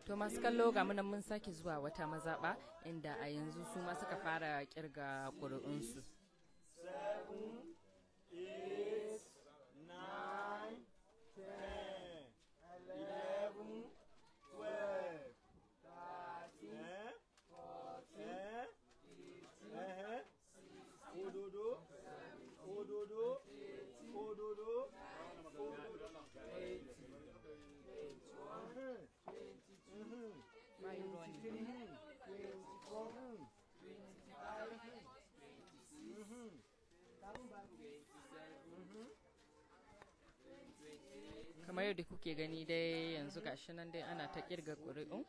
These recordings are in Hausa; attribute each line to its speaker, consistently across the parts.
Speaker 1: To masu kallo ga munan mun sake zuwa wata mazaɓa inda a yanzu su ma suka fara kirga ƙuri'unsu.
Speaker 2: 7, 8, 9, 10, 11, 12, 13, 14, Ododo, Ododo, Ododo,
Speaker 1: Kamar yadda kuke gani dai yanzu gashi nan dai ana ta kirga ƙuri'un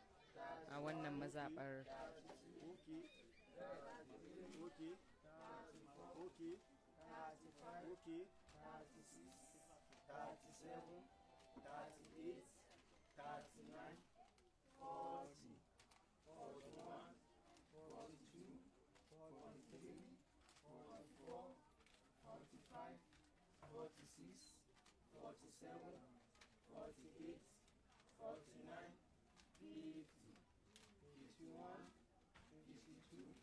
Speaker 1: a wannan mazaɓar.
Speaker 2: Okay, 36, 37, 38, 39, 40, 41, 42, 43, 44, 45, 46, 47, 48, 49, 50, 51, 52,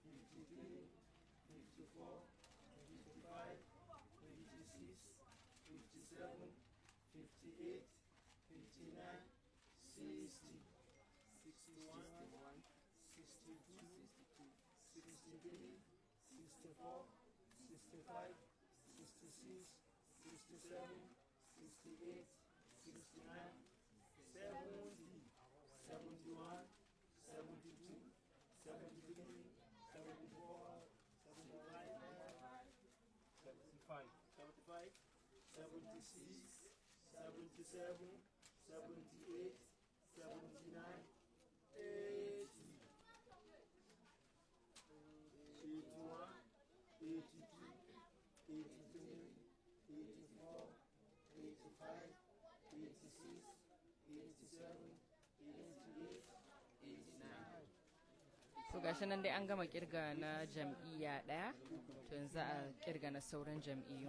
Speaker 2: 53, 54, 55, 56, 57, 58, 59, 60, 61, 62, 63, 64, 65, 66, 67, 68, 69, 70, 71, 72, 73, 74, 75, 76, 77, 78, 79, 80, 81, 82, 83, 84, 85, 86, 87, 88, 89.
Speaker 1: To gashi nan dai an gama kirga na jam'iyya ɗaya, to yanzu a kirga na sauran jam'iyyu.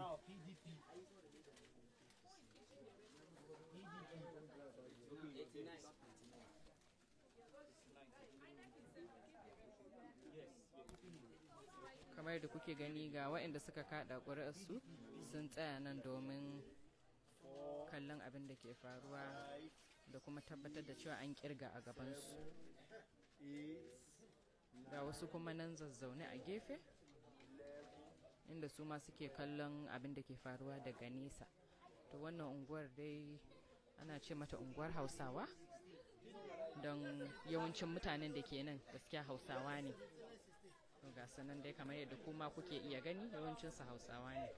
Speaker 1: Kamar da kuke gani ga waɗanda suka kaɗa ƙuri'arsu sun tsaya nan domin kallon abin da ke faruwa da kuma tabbatar da cewa an kirga a gabansu. Ga wasu kuma nan zazzaune a gefe inda su ma suke kallon abin da ke faruwa daga nesa. To wannan unguwar dai ana ce mata unguwar Hausawa don yawancin mutanen da ke nan gaskiya Hausawa ne. To ga sanan dai kamar yadda kuma kuke iya gani yawancinsu Hausawa ne.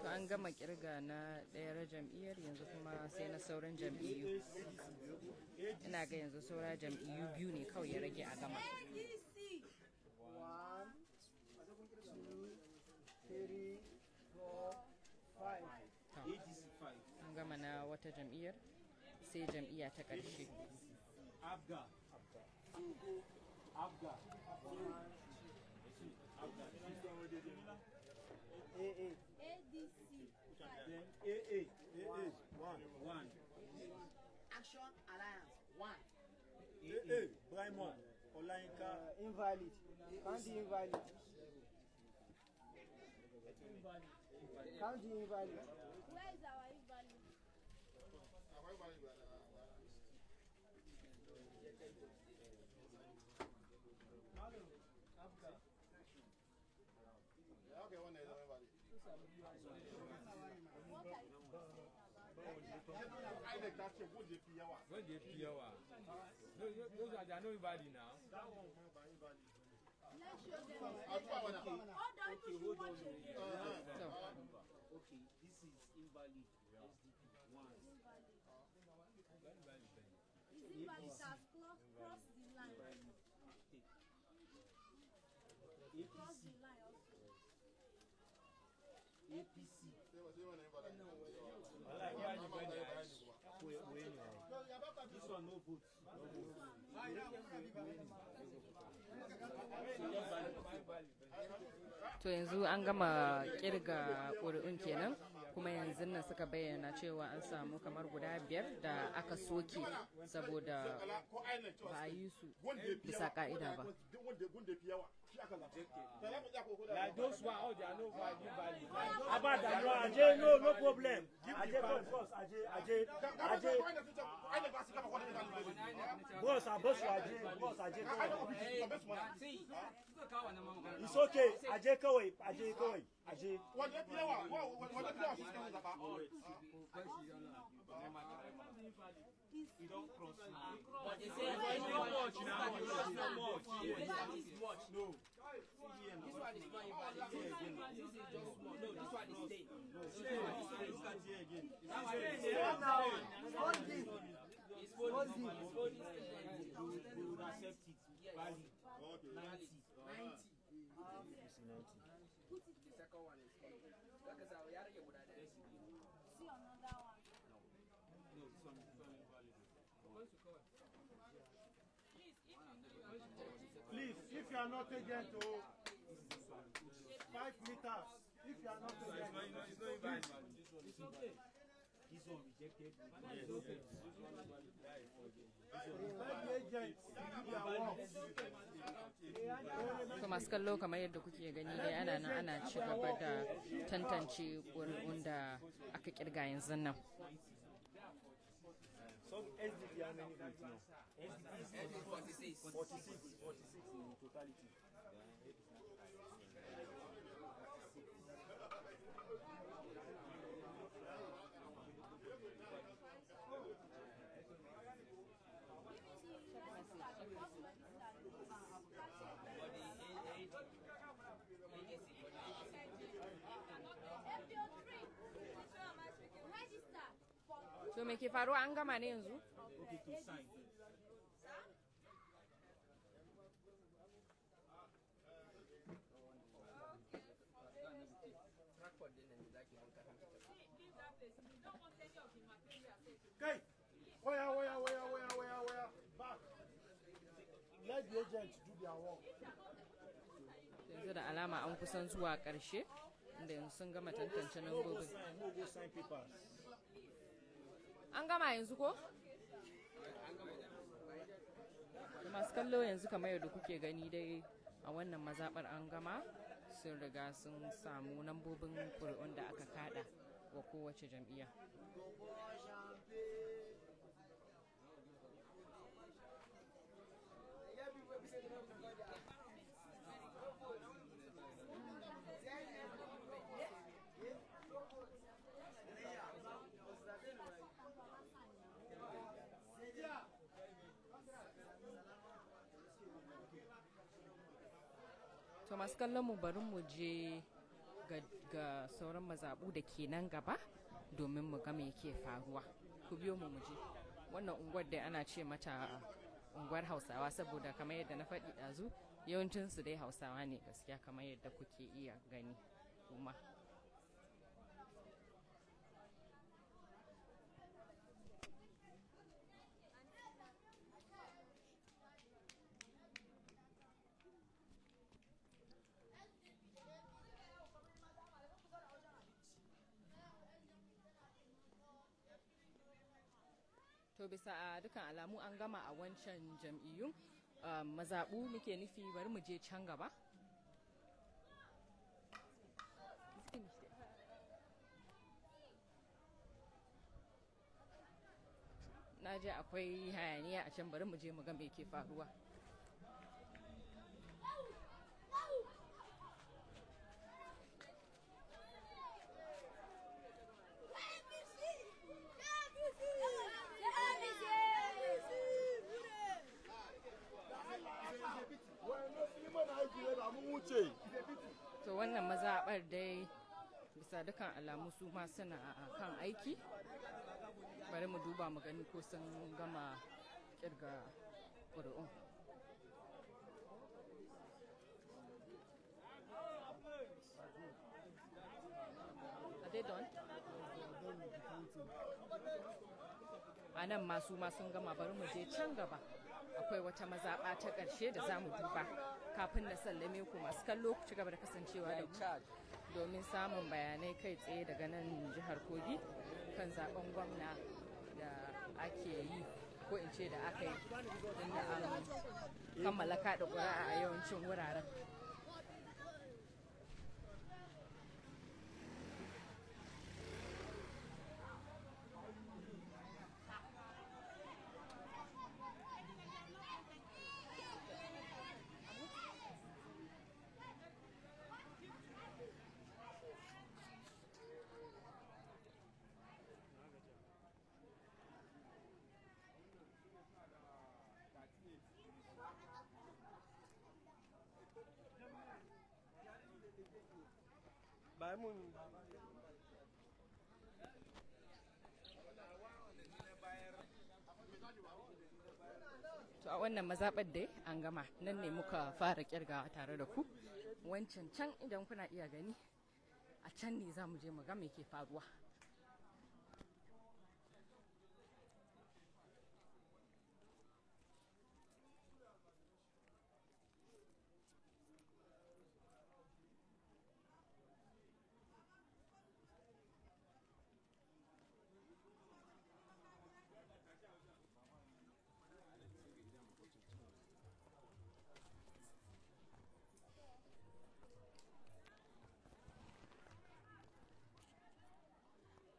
Speaker 1: To an gama kirga na ɗayar jam'iyyar yanzu kuma sai na sauran jam'iyyu. Ina ga yanzu saura jam'iyyu biyu ne kawai ya rage a gama.
Speaker 2: 1, 2, 3, 4, 5.
Speaker 1: An gama na wata jam'iyyar sai jam'iyya ta ƙarshe.
Speaker 2: Abga. AA. ADC. Then AA. 1. Action Alliance. 1. AA. Prime 1. Olayinka. Invalid. Count the invalid. Count the invalid.
Speaker 3: Where is our invalid?
Speaker 4: When they pure, no, those are no invalid now.
Speaker 3: Let's show them. Hold on, you should watch it.
Speaker 2: Okay, this is invalid. SDP 1.
Speaker 3: Is invalid has crossed the line? Cross the line also.
Speaker 2: APC. This one no vote.
Speaker 1: To yanzu an gama kirga ƙuri'un kenan kuma yanzu nan suka bayyana cewa an samu kamar guda 5 da aka soke saboda ba a yi su bisa ka'ida ba.
Speaker 4: Like those one, oh, they are no valid.
Speaker 2: Abada, no, Ajay, no problem. Ajay, of course, Ajay. Boss, Ajay. It's okay, Ajay, Ajay.
Speaker 4: You don't cross now.
Speaker 5: But they say it's not much now. It's not much. It's much.
Speaker 4: No.
Speaker 5: This one is not invalid. This is just small. No, this one is staying.
Speaker 4: Look at here again.
Speaker 5: It's folding.
Speaker 2: We would accept it. Valid. 90.
Speaker 5: The second one is folding. Because we are here with that.
Speaker 3: See another one.
Speaker 4: No, this one is invalid.
Speaker 2: Please, if you are not agent, 5 meters. If you are not agent,
Speaker 4: It's not invalid.
Speaker 2: it's okay. This one rejected.
Speaker 4: Yes. This one is valid.
Speaker 2: Let the agent do their work.
Speaker 1: To masu kallo kamar yadda kuke gani dai ana nan ana ci gaba da tantance ƙuri'un da aka kirga yanzu nan.
Speaker 2: So SDP how many votes now? SDP is
Speaker 5: 46.
Speaker 2: 46 in totality.
Speaker 1: To me ke faruwa an gama ne yanzu?
Speaker 2: Okay, to sign. Okay. Where? Back. Let the agent do their work.
Speaker 1: Yanzu da alama an kusan zuwa ƙarshe inda yanzu sun gama tantance lambobin.
Speaker 2: No go sign papers.
Speaker 1: An gama yanzu ko? Da masu kallo yanzu kamar yadda kuke gani dai a wannan mazaɓar an gama sun riga sun samu lambobin ƙuri'un da aka kada wa kowace jam'iyya. To masu kallon mu bari mu je ga sauran mazaɓu da ke nan gaba domin mu ga me ke faruwa. Ku biyo mu je. Wannan unguwar dai ana ce mata unguwar Hausawa saboda kamar yadda na faɗi ɗazu yawancinsu dai Hausawa ne gaskiya kamar yadda kuke iya gani kuma. To bisa a dukan alamu an gama a wancan jam'iyyun mazaɓu muke nufi, bari mu je can gaba. Na je akwai hayaniya a can, bari mu je mu ga me ke faruwa. To wannan mazaɓar dai bisa dukan alamu su ma suna kan aiki. Bari mu duba mu gani ko sun gama kirga ƙuri'un. A nan masu ma sun gama, bari mu je can gaba. Akwai wata mazaɓa ta ƙarshe da za mu duba kafin na sallame ku masu kallo, ku ci gaba da kasancewa da mu domin samun bayanai kai tsaye daga nan jihar Kogi kan zaben gwamna da ake yi, ko in ce da aka yi, inda an kammala kaɗa ƙuri'a a yawancin wuraren. To a wannan mazaɓar dai an gama, nan ne muka fara kirgawa tare da ku. Wancan can idan kuna iya gani, a can ne za mu je mu ga me ke faruwa.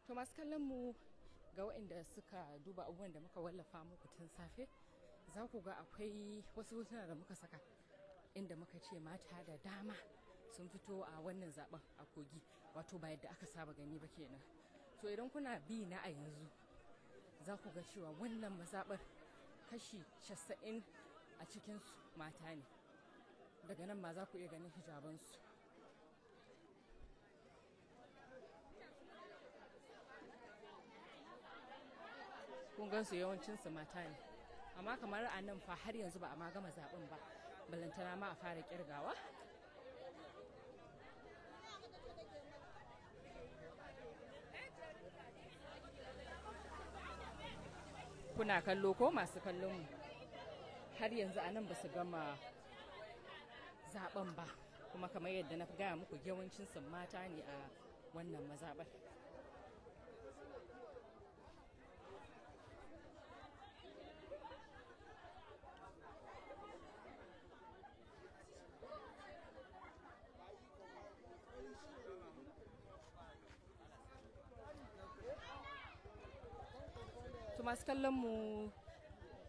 Speaker 1: To masu kallon mu, ga waɗanda suka duba abubuwan da muka wallafa muku tun safe, za ku ga akwai wasu hotuna da muka saka inda muka ce mata da dama sun fito a wannan zaben a Kogi, wato ba yadda aka saba gani ba kenan. To idan kuna bi na a yanzu, za ku ga cewa wannan mazaɓar kashi 90 a cikinsu mata ne. Daga nan ma za ku iya ganin hijabansu. Kun gansu yawancinsu mata ne, amma kamar a nan fa har yanzu ba a ma gama zaɓen ba, balantana ma a fara kirgawa. Kuna kallo ko masu kallon mu, har yanzu a nan ba su gama zaɓen ba, kuma kamar yadda na gaya muku yawancinsu mata ne a wannan mazaɓar. Masu kallon mu,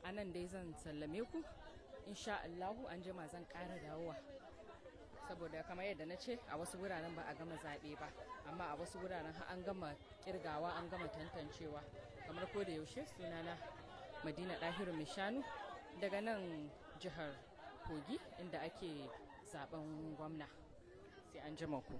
Speaker 1: a nan dai zan sallame ku, insha Allahu an jima zan ƙara dawowa, saboda kamar yadda na ce a wasu wuraren ba a gama zaɓe ba, amma a wasu wuraren an gama kirgawa, an gama tantancewa. Kamar ko da yaushe, sunana Madina Dahiru Mai Shanu daga nan jihar Kogi inda ake zaben gwamna. Sai an jima ku.